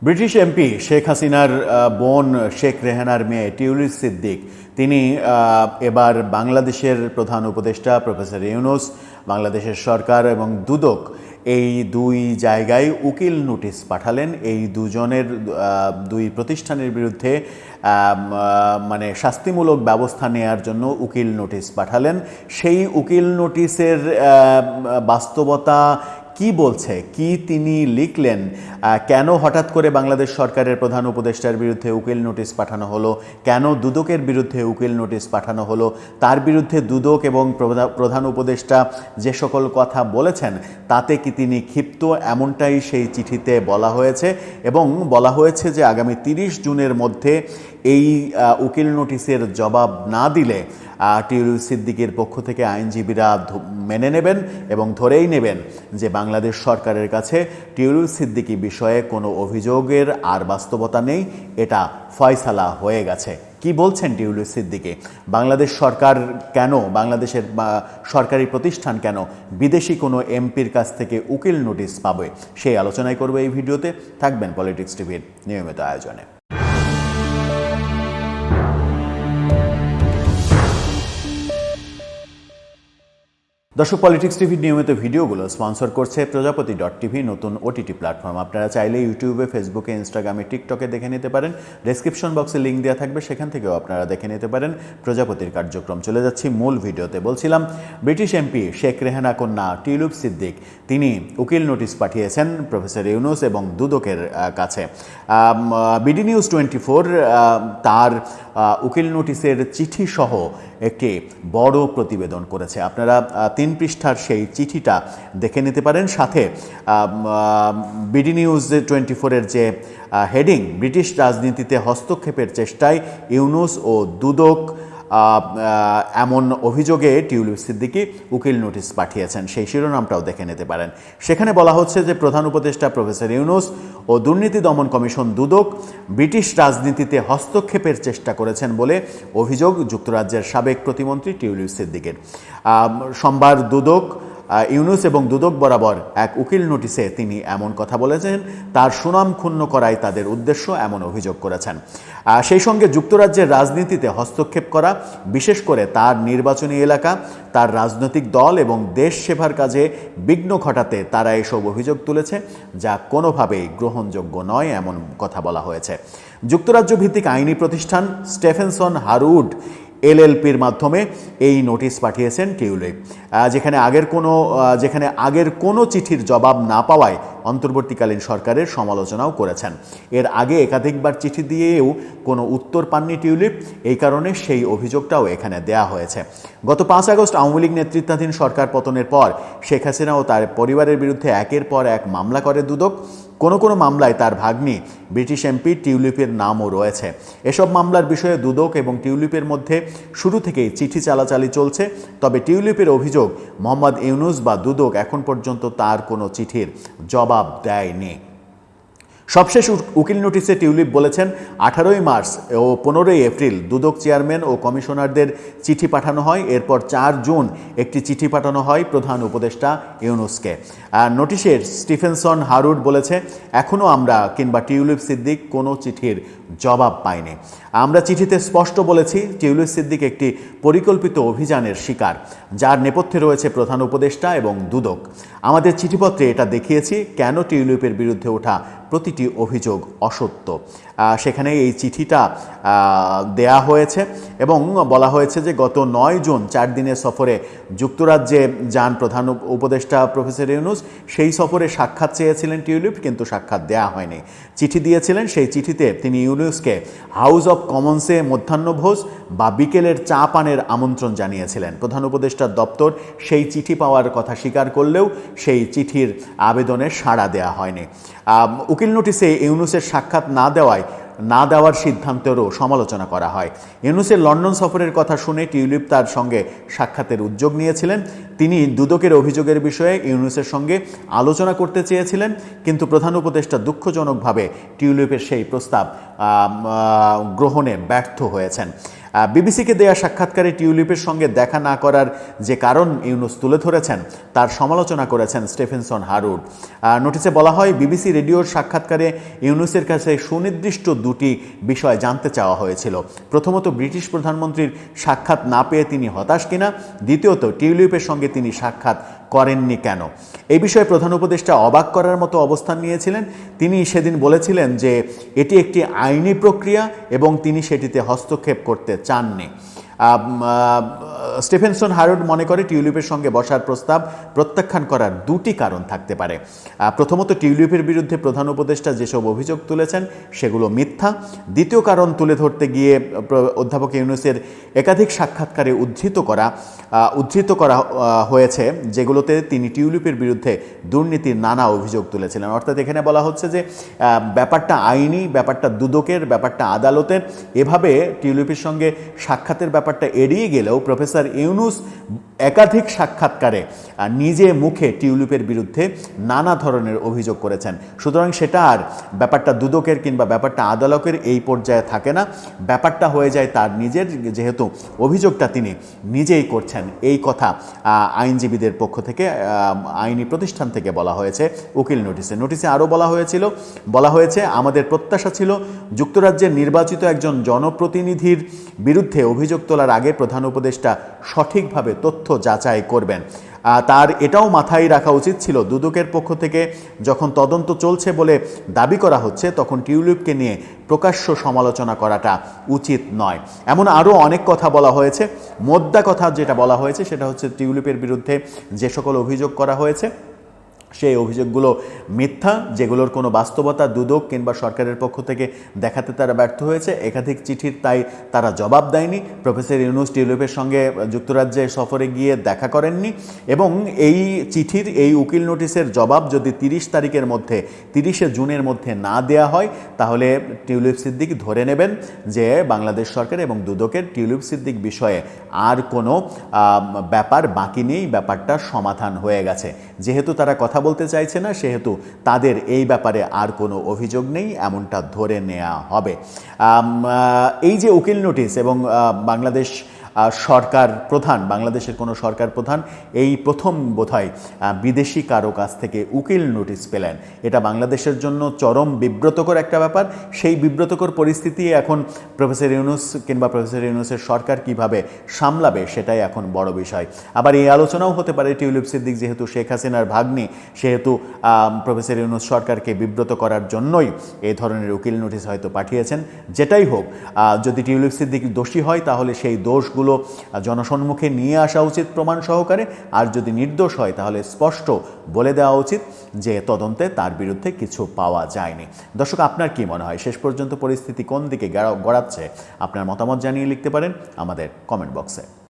British MP Sheikh হাসিনার বোন শেখ রেহানার মেয়ে টিউলিপ সিদ্দিক তিনি এবার বাংলাদেশের প্রধান উপদেষ্টা প্রফেসর ইউনূস, বাংলাদেশের সরকার এবং দুদক এই দুই জায়গায় উকিল নোটিশ পাঠালেন। এই দুই প্রতিষ্ঠানের বিরুদ্ধে মানে শাস্তিমূলক ব্যবস্থা নেয়ার জন্য উকিল নোটিশ পাঠালেন। সেই উকিল নোটিশের বাস্তবতা কি বলছে, কি তিনি লিখলেন, কেন হঠাৎ করে বাংলাদেশ সরকারের প্রধান উপদেষ্টার বিরুদ্ধে উকিল নোটিশ পাঠানো হলো, কেন দুদকের বিরুদ্ধে উকিল নোটিশ পাঠানো হলো, তার বিরুদ্ধে দুদক এবং প্রধান উপদেষ্টা যে সকল কথা বলেছেন তাতে কি তিনি ক্ষিপ্ত, এমনটাই সেই চিঠিতে বলা হয়েছে। এবং বলা হয়েছে যে আগামী 30 জুনের মধ্যে এই উকিল নোটিশের জবাব না দিলে টিউলিপ সিদ্দিকের পক্ষ থেকে আইনজীবীরা মেনে নেবেন এবং ধরেই নেবেন যে বাংলাদেশ সরকারের কাছে টিউলিপ সিদ্দিকী বিষয়ে কোনো অভিযোগের আর বাস্তবতা নেই, এটা ফয়সালা হয়ে গেছে। কি বলছেন টিউলিপ সিদ্দিকী? বাংলাদেশ সরকার কেন, বাংলাদেশের সরকারি প্রতিষ্ঠান কেন বিদেশি কোনো এমপির কাছ থেকে উকিল নোটিশ পাবে, সেই আলোচনাই করবে এই ভিডিওতে। থাকবেন পলিটিক্স টিভির নিয়মিত আয়োজনে। দর্শক, পলিটিক্স টিভির নিয়মিত ভিডিওগুলো স্পন্সর করছে প্রজাপতি.টিভি, নতুন ওটিটি প্ল্যাটফর্ম। আপনারা চাইলে ইউটিউবে, ফেসবুকে, ইনস্টাগ্রামে, টিকটকে দেখে নিতে পারেন। ডেসক্রিপশন বক্সে লিঙ্ক দেওয়া থাকবে, সেখান থেকেও আপনারা দেখে নিতে পারেন প্রজাপতির কার্যক্রম। চলে যাচ্ছি মূল ভিডিওতে। বলছিলাম, ব্রিটিশ এমপি শেখ রেহানা কন্যা টিউলিপ সিদ্দিক তিনি উকিল নোটিশ পাঠিয়েছেন প্রফেসর ইউনূস এবং দুদকের কাছে। বিডি নিউজ 24 তার উকিল নোটিশের চিঠি সহ একটি বড় প্রতিবেদন করেছে। আপনারা 3 পৃষ্ঠার সেই চিঠিটা দেখে নিতে পারেন। সাথে বিডি নিউজ 24-এর যে হেডিং, ব্রিটিশ রাজনীতিতে হস্তক্ষেপের চেষ্টায় ইউনূস ও দুদক এমন অভিযোগে টিউলিপ সিদ্দিকী উকিল নোটিশ পাঠিয়েছেন, সেই শিরোনামটাও দেখে নিতে পারেন। সেখানে বলা হচ্ছে যে প্রধান উপদেষ্টা প্রফেসর ইউনূস ও দুর্নীতি দমন কমিশন দুদক ব্রিটিশ রাজনীতিতে হস্তক্ষেপের চেষ্টা করেছেন বলে অভিযোগ যুক্তরাজ্যের সাবেক প্রতিমন্ত্রী টিউলিপ সিদ্দিকের। সোমবার ইউনূস এবং দুদক বরাবর এক উকিল নোটিশে তিনি এমন কথা বলেছেন। তার সুনাম ক্ষুণ্ণ করাই তাদের উদ্দেশ্য, এমন অভিযোগ করেছেন। সেই সঙ্গে যুক্তরাজ্যের রাজনীতিতে হস্তক্ষেপ করা, বিশেষ করে তার নির্বাচনী এলাকা, তার রাজনৈতিক দল এবং দেশ সেবার কাজে বিঘ্ন ঘটাতে তারা এসব অভিযোগ তুলেছে, যা কোনোভাবেই গ্রহণযোগ্য নয়, এমন কথা বলা হয়েছে। যুক্তরাজ্য ভিত্তিক আইনি প্রতিষ্ঠান স্টেফেনসন হারউড এলএলপির মাধ্যমে এই নোটিশ পাঠিয়েছেন টিউলিপ, যেখানে আগের কোনো চিঠির জবাব না পাওয়ায় অন্তর্বর্তীকালীন সরকারের সমালোচনাও করেছেন। এর আগে একাধিকবার চিঠি দিয়েও কোনো উত্তর পাননি টিউলিপ, এই কারণে সেই অভিযোগটাও এখানে দেয়া হয়েছে। গত 5 আগস্ট আওয়ামী লীগ নেতৃত্বাধীন সরকার পতনের পর শেখ হাসিনা ও তার পরিবারের বিরুদ্ধে একের পর এক মামলা করে দুদক। কোনো মামলায় তার ভাগ্নি ব্রিটিশ এমপি টিউলিপের নামও রয়েছে। এসব মামলার বিষয়ে দুদক এবং টিউলিপের মধ্যে শুরু থেকেই চিঠি চালাচালি চলছে। তবে টিউলিপের অভিযোগ, মোহাম্মদ ইউনূস বা দুদক এখন পর্যন্ত তার কোনো চিঠির জবাব দেয়নি। সবশেষ উকিল নোটিশে টিউলিপ বলেছেন, 18 মার্চ ও 15 এপ্রিল দুদক চেয়ারম্যান ও কমিশনারদের চিঠি পাঠানো হয়। এরপর 4 জুন একটি চিঠি পাঠানো হয় প্রধান উপদেষ্টা ইউনূসকে। নোটিশের স্টিফেনসন হারউড বলেছে, এখনও আমরা কিংবা টিউলিপ সিদ্দিক কোনো চিঠির জবাব পাইনি। আমরা চিঠিতে স্পষ্ট বলেছি, টিউলিপ সিদ্দিক একটি পরিকল্পিত অভিযানের শিকার, যার নেপথ্যে রয়েছে প্রধান উপদেষ্টা এবং দুদক। আমাদের চিঠিপত্রে এটা দেখিয়েছি কেন টিউলিপের বিরুদ্ধে ওঠা প্রতিটি অভিযোগ অসত্য। সেখানে এই চিঠিটা দেয়া হয়েছে এবং বলা হয়েছে যে গত 9 জুন 4 দিনের সফরে যুক্তরাজ্যে যান প্রধান উপদেষ্টা প্রফেসর ইউনূস। সেই সফরে সাক্ষাৎ চেয়েছিলেন টিউলিপ, কিন্তু সাক্ষাৎ দেয়া হয়নি। চিঠি দিয়েছিলেন, সেই চিঠিতে তিনি ইউনূসকে হাউস অব কমন্সে মধ্যাহ্নভোজ বা বিকেলের চা পানের আমন্ত্রণ জানিয়েছিলেন। প্রধান উপদেষ্টার দপ্তর সেই চিঠি পাওয়ার কথা স্বীকার করলেও সেই চিঠির আবেদনে সাড়া দেওয়া হয়নি। উকিল নোটিশে ইউনূসের সাক্ষাৎ না দেওয়ার সিদ্ধান্তেরও সমালোচনা করা হয়। ইউনূসের লন্ডন সফরের কথা শুনে টিউলিপ তার সঙ্গে সাক্ষাতের উদ্যোগ নিয়েছিলেন। তিনি দুদকের অভিযোগের বিষয়ে ইউনূসের সঙ্গে আলোচনা করতে চেয়েছিলেন, কিন্তু প্রধান উপদেষ্টা দুঃখজনকভাবে টিউলিপের সেই প্রস্তাব গ্রহণে ব্যর্থ হয়েছেন। বিবিসিকে দেয়া সাক্ষাৎকারে টিউলিপের সঙ্গে দেখা না করার যে কারণ ইউনুস তুলে ধরেছেন তার সমালোচনা করেছেন স্টেফেনসন হারুড। নোটিশে বলা হয়, বিবিসি রেডিওর সাক্ষাৎকারে ইউনুসের কাছে সুনির্দিষ্ট দুটি বিষয় জানতে চাওয়া হয়েছিল। প্রথমত, ব্রিটিশ প্রধানমন্ত্রীর সাক্ষাৎ না পেয়ে তিনি হতাশ কিনা, দ্বিতীয়ত টিউলিপের সঙ্গে তিনি সাক্ষাৎ করেননি কেন। এই বিষয়ে প্রধান উপদেষ্টা অবাক করার মতো অবস্থান নিয়েছিলেন। তিনি সেদিন বলেছিলেন যে এটি একটি আইনি প্রক্রিয়া এবং তিনি সেটিতে হস্তক্ষেপ করতে চাননি। স্টেফেনসন হারুড মনে করে টিউলিপের সঙ্গে বসার প্রস্তাব প্রত্যাখ্যান করার দুটি কারণ থাকতে পারে। প্রথমত, টিউলিপের বিরুদ্ধে প্রধান উপদেষ্টা যেসব অভিযোগ তুলেছেন সেগুলো মিথ্যা। দ্বিতীয় কারণ তুলে ধরতে গিয়ে অধ্যাপক ইউনুসের একাধিক সাক্ষাৎকারে উদ্ধৃত করা হয়েছে যেগুলোতে তিনি টিউলিপের বিরুদ্ধে দুর্নীতির নানা অভিযোগ তুলেছিলেন। অর্থাৎ এখানে বলা হচ্ছে যে ব্যাপারটা আইনি, ব্যাপারটা দুদকের, ব্যাপারটা আদালতের। এভাবে টিউলিপের সঙ্গে সাক্ষাতের ব্যাপারটা এড়িয়ে গেলেও প্রফেসর ইউনুস একাধিক সাক্ষাৎকারে নিজে মুখে টিউলিপের বিরুদ্ধে নানা ধরনের অভিযোগ করেছেন। সুতরাং সেটা আর ব্যাপারটা দুদকের কিংবা ব্যাপারটা আদালতের এই পর্যায়ে থাকে না, ব্যাপারটা হয়ে যায় তার নিজের, যেহেতু অভিযোগটা তিনি নিজেই করছেন। এই কথা আইনজীবীদের পক্ষ থেকে, আইনি প্রতিষ্ঠান থেকে বলা হয়েছে উকিল নোটিশে আরও বলা হয়েছে, আমাদের প্রত্যাশা ছিল যুক্তরাজ্যের নির্বাচিত একজন জনপ্রতিনিধির বিরুদ্ধে অভিযোগ তোলার আগে প্রধান উপদেষ্টা সঠিকভাবে তথ্য যাচাই করবেন। তার এটাও মাথায় রাখা উচিত ছিল, দুদকের পক্ষ থেকে যখন তদন্ত চলছে বলে দাবি করা হচ্ছে তখন টিউলিপকে নিয়ে প্রকাশ্য সমালোচনা করাটা উচিত নয়। এমন আরও অনেক কথা বলা হয়েছে। মোদ্দা কথা যেটা বলা হয়েছে সেটা হচ্ছে টিউলিপের বিরুদ্ধে যে সকল অভিযোগ করা হয়েছে সেই অভিযোগগুলো মিথ্যা, যেগুলোর কোনো বাস্তবতা দুদক কিংবা সরকারের পক্ষ থেকে দেখাতে তারা ব্যর্থ হয়েছে। একাধিক চিঠির তাই তারা জবাব দেয়নি। প্রফেসর ইউনুস টিউলিপের সঙ্গে যুক্তরাজ্যে সফরে গিয়ে দেখা করেননি এবং এই চিঠির, এই উকিল নোটিশের জবাব যদি 30শে জুনের মধ্যে না দেয়া হয় তাহলে টিউলিপ সিদ্দিক ধরে নেবেন যে বাংলাদেশ সরকার এবং দুদকের টিউলিপ সিদ্দিক বিষয়ে আর কোনো ব্যাপার বাকি নেই, ব্যাপারটা সমাধান হয়ে গেছে। যেহেতু তারা কথা বলতে চাইছে না সেহেতু তাদের এই ব্যাপারে আর কোনো অভিযোগ নেই, এমনটা ধরে নেওয়া হবে। এই যে উকিল নোটিশ এবং বাংলাদেশের কোনো সরকার প্রধান এই প্রথম বোধহয় বিদেশি কারো কাছ থেকে উকিল নোটিশ পেলেন। এটা বাংলাদেশের জন্য চরম বিব্রতকর একটা ব্যাপার। সেই বিব্রতকর পরিস্থিতি এখন প্রফেসর ইউনুস কিংবা প্রফেসর ইউনুসের সরকার কিভাবে সামলাবে সেটাই এখন বড় বিষয়। আবার এই আলোচনাও হতে পারে টিউলিপ সিদ্দিক যেহেতু শেখ হাসিনার ভাগ্নি, সেহেতু প্রফেসর ইউনুস সরকারকে বিব্রত করার জন্যই এই ধরনের উকিল নোটিশ হয়তো পাঠিয়েছেন। যেটাই হোক, যদি টিউলিপ সিদ্দিক দোষী হয় তাহলে সেই দোষগুলো জনসম্মুখে নিয়ে আসা উচিত প্রমাণ সহকারে, আর যদি নির্দোষ হয় তাহলে স্পষ্ট বলে দেওয়া উচিত যে তদন্তে তার বিরুদ্ধে কিছু পাওয়া যায়নি। দর্শক, আপনার কি মনে হয় শেষ পর্যন্ত পরিস্থিতি কোন দিকে গড়াচ্ছে? আপনার মতামত জানিয়ে লিখতে পারেন আমাদের কমেন্ট বক্সে।